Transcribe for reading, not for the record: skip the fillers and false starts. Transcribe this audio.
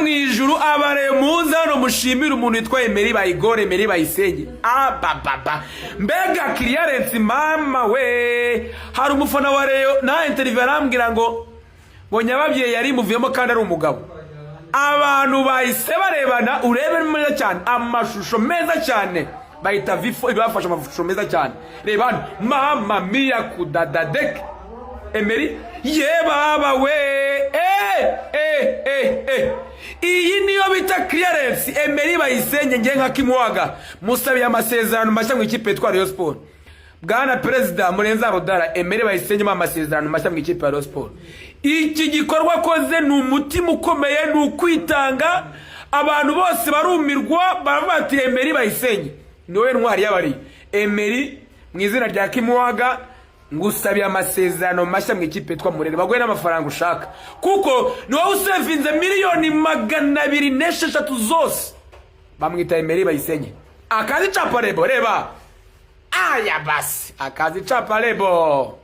mwijuru abare muza no mushimira umuntu yitwa Emery Bayigore Emery Bayisenge baba mbega clearance mama we hari umufana wa Rayon na interview arambwira ngo nyababye yari muviyemo kandi ari umugabo abantu bahise barebana urebe neza cyane amashusho meza cyane bahita vifo ibafasha amashusho meza cyane rebana mama mia kudadadek Emery ye baba we iyi niyo bita clearance Emery Bayisenge nge nka kimwaga musabiye amasezerano mashya mu ikipe yitwa Rayon Sport bwana president Murenza Rodara Emery Bayisenge mu amasezerano mashya mu ikipe ya Rayon Sport iki gikorwa koze ni umutima ukomeye ni ukwitanga abantu bose barumirwa bavati Emery Bayisenge niwe ntwari y'abari Emery mu izina rya kimwaga ngusabiye amasezerano mashya mu ikipe yitwa Murere bagwe n'amafaranga ushaka kuko ni wowe usevinze miliyoni 206 zose bamwita Emery Bayisenge akazi chapa lebo reba aya basi akazi chapa lebo